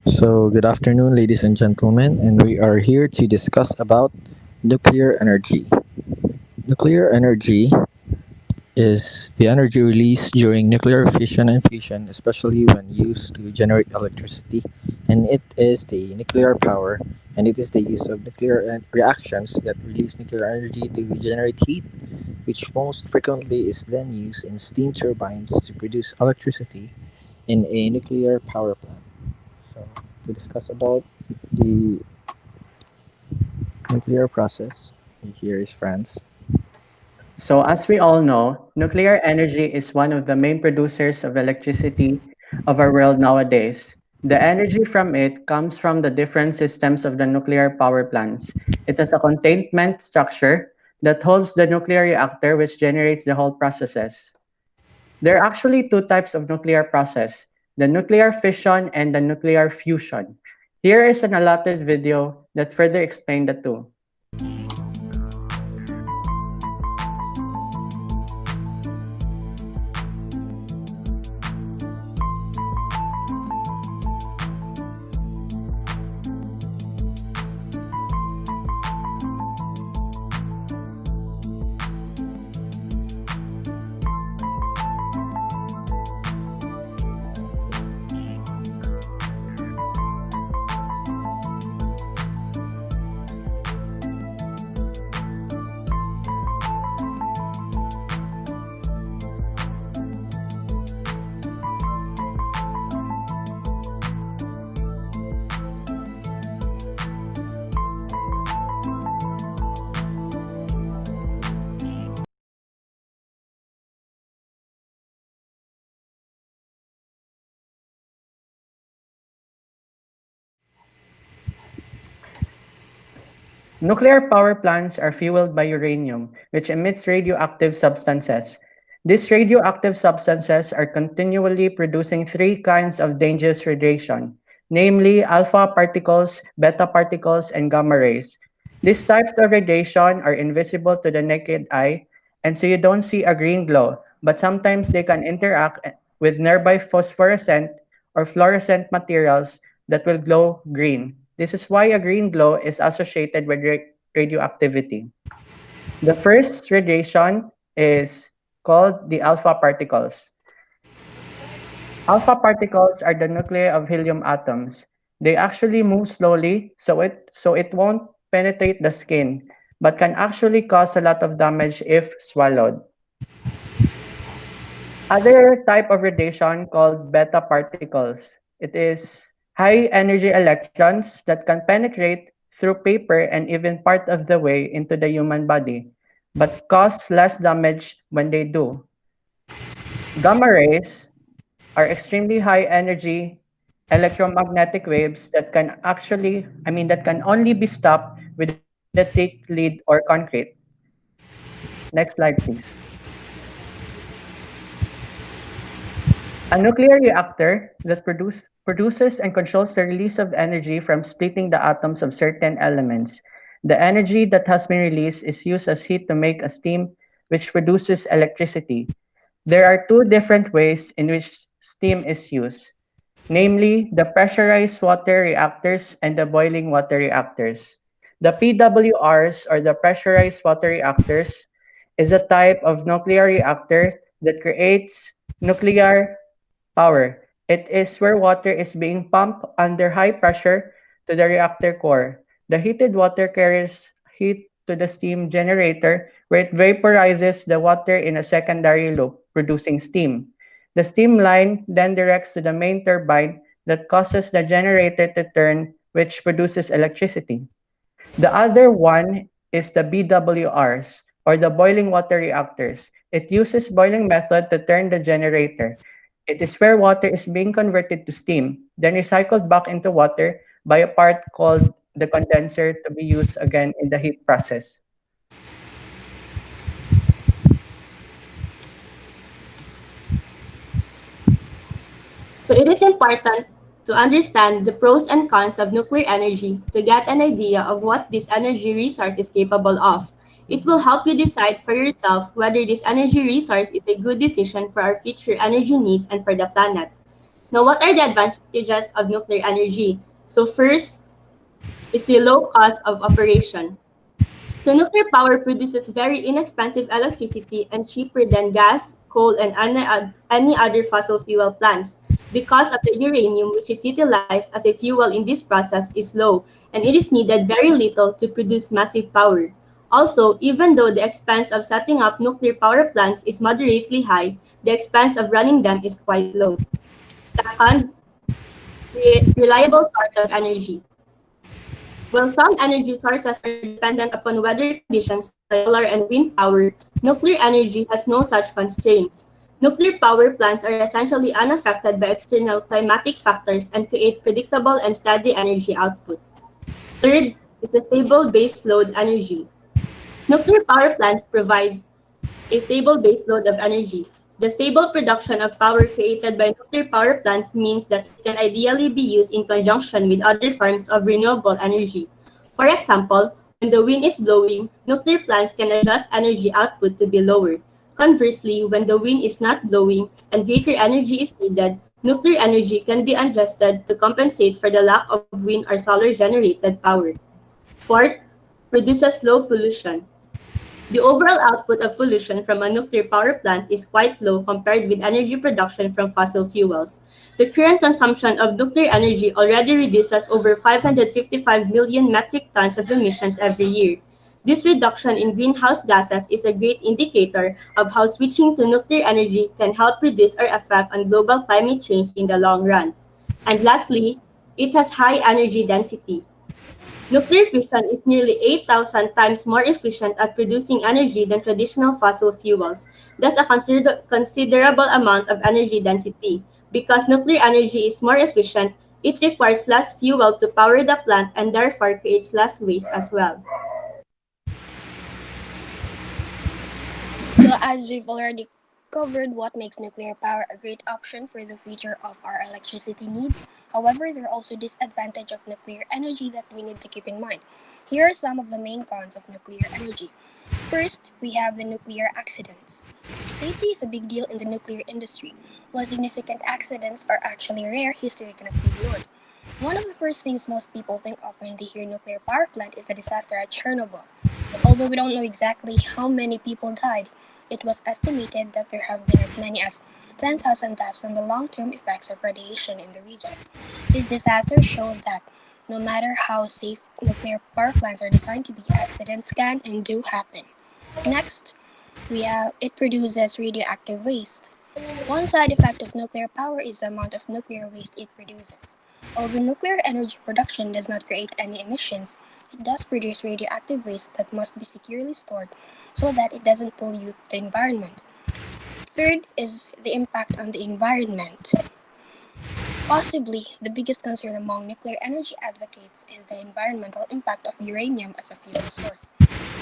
Good afternoon, ladies and gentlemen, and we are here to discuss about nuclear energy. Nuclear energy is the energy released during nuclear fission and fusion, especially when used to generate electricity, and it is the nuclear power, and it is the use of reactions that release nuclear energy to generate heat, which most frequently is then used in steam turbines to produce electricity in a nuclear power plant. So, to discuss about the nuclear process, here is France. So, as we all know, nuclear energy is one of the main producers of electricity of our world nowadays. The energy from it comes from the different systems of the nuclear power plants. It has a containment structure that holds the nuclear reactor, which generates the whole processes. There are actually two types of nuclear process, the nuclear fission and the nuclear fusion. Here is an allotted video that further explains the two. Nuclear power plants are fueled by uranium, which emits radioactive substances. These radioactive substances are continually producing three kinds of dangerous radiation, namely alpha particles, beta particles, and gamma rays. These types of radiation are invisible to the naked eye, and so you don't see a green glow, but sometimes they can interact with nearby phosphorescent or fluorescent materials that will glow green. This is why a green glow is associated with radioactivity. The first radiation is called the alpha particles. Alpha particles are the nuclei of helium atoms. They actually move slowly, so it won't penetrate the skin, but can actually cause a lot of damage if swallowed. Other type of radiation called beta particles. It is high energy electrons that can penetrate through paper and even part of the way into the human body, but cause less damage when they do. Gamma rays are extremely high energy electromagnetic waves that that can only be stopped with a thick lead or concrete. Next slide, please. A nuclear reactor that produces and controls the release of energy from splitting the atoms of certain elements. The energy that has been released is used as heat to make a steam which produces electricity. There are two different ways in which steam is used, namely the pressurized water reactors and the boiling water reactors. The PWRs, or the pressurized water reactors, is a type of nuclear reactor that creates nuclear power. It is where water is being pumped under high pressure to the reactor core. The heated water carries heat to the steam generator where it vaporizes the water in a secondary loop, producing steam. The steam line then directs to the main turbine that causes the generator to turn, which produces electricity. The other one is the BWRs, or the boiling water reactors. It uses boiling method to turn the generator. It is where water is being converted to steam, then recycled back into water by a part called the condenser to be used again in the heat process. So it is important to understand the pros and cons of nuclear energy to get an idea of what this energy resource is capable of. It will help you decide for yourself whether this energy resource is a good decision for our future energy needs and for the planet. Now, what are the advantages of nuclear energy? So first is the low cost of operation. So nuclear power produces very inexpensive electricity and cheaper than gas, coal, and any other fossil fuel plants. The cost of the uranium, which is utilized as a fuel in this process, is low, and it is needed very little to produce massive power. Also, even though the expense of setting up nuclear power plants is moderately high, the expense of running them is quite low. Second, reliable source of energy. While some energy sources are dependent upon weather conditions like solar and wind power, nuclear energy has no such constraints. Nuclear power plants are essentially unaffected by external climatic factors and create predictable and steady energy output. Third is the stable base load energy. Nuclear power plants provide a stable base load of energy. The stable production of power created by nuclear power plants means that it can ideally be used in conjunction with other forms of renewable energy. For example, when the wind is blowing, nuclear plants can adjust energy output to be lower. Conversely, when the wind is not blowing and greater energy is needed, nuclear energy can be adjusted to compensate for the lack of wind or solar generated power. Fourth, produces low pollution. The overall output of pollution from a nuclear power plant is quite low compared with energy production from fossil fuels. The current consumption of nuclear energy already reduces over 555 million metric tons of emissions every year. This reduction in greenhouse gases is a great indicator of how switching to nuclear energy can help reduce our effect on global climate change in the long run. And lastly, it has high energy density. Nuclear fission is nearly 8,000 times more efficient at producing energy than traditional fossil fuels, thus a considerable amount of energy density. Because nuclear energy is more efficient, it requires less fuel to power the plant and therefore creates less waste as well. So, as we've already covered what makes nuclear power a great option for the future of our electricity needs, however, there are also disadvantages of nuclear energy that we need to keep in mind. Here are some of the main cons of nuclear energy. First, we have the nuclear accidents. Safety is a big deal in the nuclear industry. While significant accidents are actually rare, history cannot be ignored. One of the first things most people think of when they hear nuclear power plant is the disaster at Chernobyl. Although we don't know exactly how many people died, it was estimated that there have been as many as 10,000 deaths from the long-term effects of radiation in the region. This disaster showed that no matter how safe nuclear power plants are designed to be, accidents can and do happen. Next, it produces radioactive waste. One side effect of nuclear power is the amount of nuclear waste it produces. Although nuclear energy production does not create any emissions, it does produce radioactive waste that must be securely stored so that it doesn't pollute the environment. Third is the impact on the environment. Possibly, the biggest concern among nuclear energy advocates is the environmental impact of uranium as a fuel source.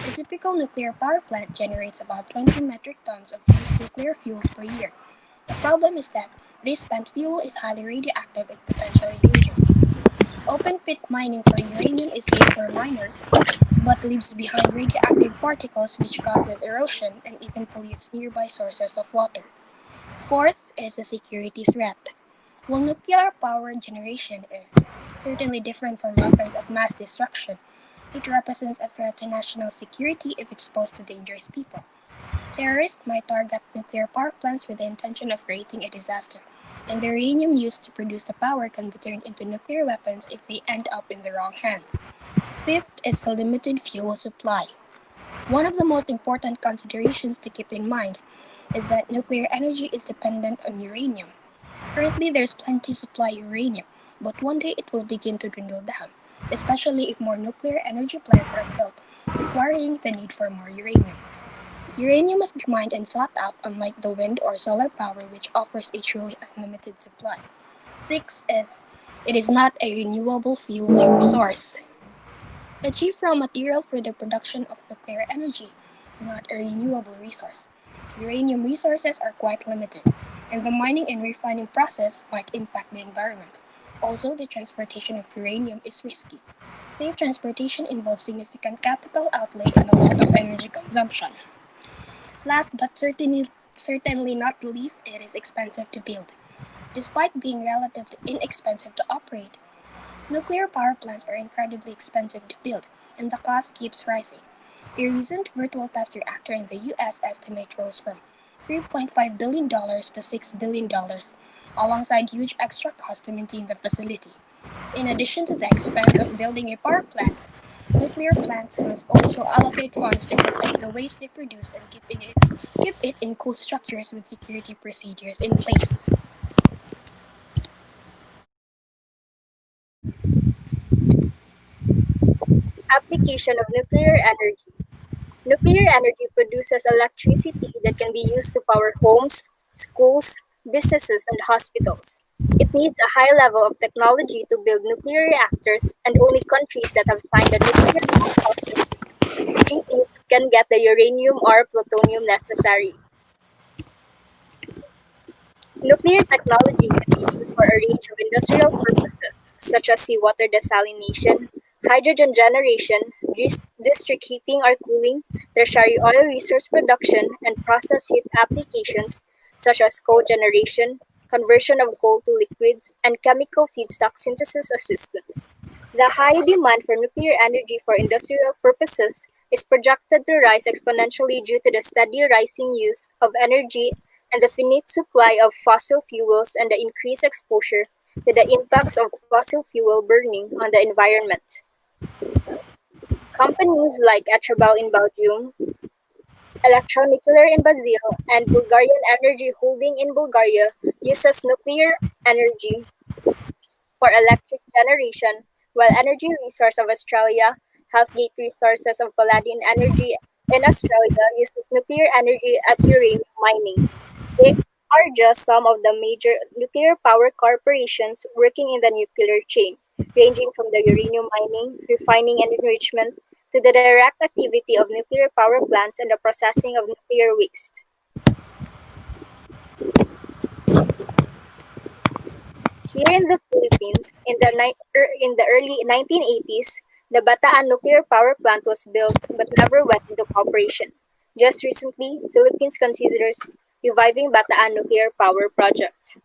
A typical nuclear power plant generates about 20 metric tons of used nuclear fuel per year. The problem is that this spent fuel is highly radioactive and potentially dangerous. Open pit mining for uranium is safe for miners, but leaves behind radioactive particles which causes erosion and even pollutes nearby sources of water. Fourth is the security threat. While nuclear power generation is certainly different from weapons of mass destruction, it represents a threat to national security if exposed to dangerous people. Terrorists might target nuclear power plants with the intention of creating a disaster, and the uranium used to produce the power can be turned into nuclear weapons if they end up in the wrong hands. Fifth is the limited fuel supply. One of the most important considerations to keep in mind is that nuclear energy is dependent on uranium. Currently, there's plenty supply uranium, but one day it will begin to dwindle down, especially if more nuclear energy plants are built, requiring the need for more uranium. Uranium must be mined and sought out, unlike the wind or solar power, which offers a truly unlimited supply. Six is it is not a renewable fuel source. The chief raw material for the production of nuclear energy is not a renewable resource. Uranium resources are quite limited, and the mining and refining process might impact the environment. Also, the transportation of uranium is risky. Safe transportation involves significant capital outlay and a lot of energy consumption. Last but certainly not least, it is expensive to build. despite being relatively inexpensive to operate. Nuclear power plants are incredibly expensive to build, and the cost keeps rising. A recent virtual test reactor in the US estimate rose from $3.5 billion to $6 billion, alongside huge extra costs to maintain the facility. In addition to the expense of building a power plant, nuclear plants must also allocate funds to protect the waste they produce and keep it in cool structures with security procedures in place. Application of nuclear energy. Nuclear energy produces electricity that can be used to power homes, schools, businesses, and hospitals. It needs a high level of technology to build nuclear reactors, and only countries that have signed the Nuclear Non-Posture Treaties can get the uranium or plutonium necessary. Nuclear technology can be used for a range of industrial purposes, such as seawater desalination, hydrogen generation, district heating or cooling, tertiary oil resource production, and process heat applications, such as cogeneration, conversion of coal to liquids, and chemical feedstock synthesis assistance. The high demand for nuclear energy for industrial purposes is projected to rise exponentially due to the steady rising use of energy and the finite supply of fossil fuels and the increased exposure to the impacts of fossil fuel burning on the environment. Companies like Etrabel in Belgium, Electronuclear in Brazil, and Bulgarian Energy Holding in Bulgaria uses nuclear energy for electric generation, while Energy Resource of Australia, Healthgate Resources of Palladian Energy in Australia uses nuclear energy as uranium mining. They are just some of the major nuclear power corporations working in the nuclear chain, ranging from the uranium mining, refining, and enrichment to the direct activity of nuclear power plants and the processing of nuclear waste. Here in the Philippines, in the early 1980s, the Bataan nuclear power plant was built but never went into operation. Just recently, Philippines considers reviving Bataan nuclear power project.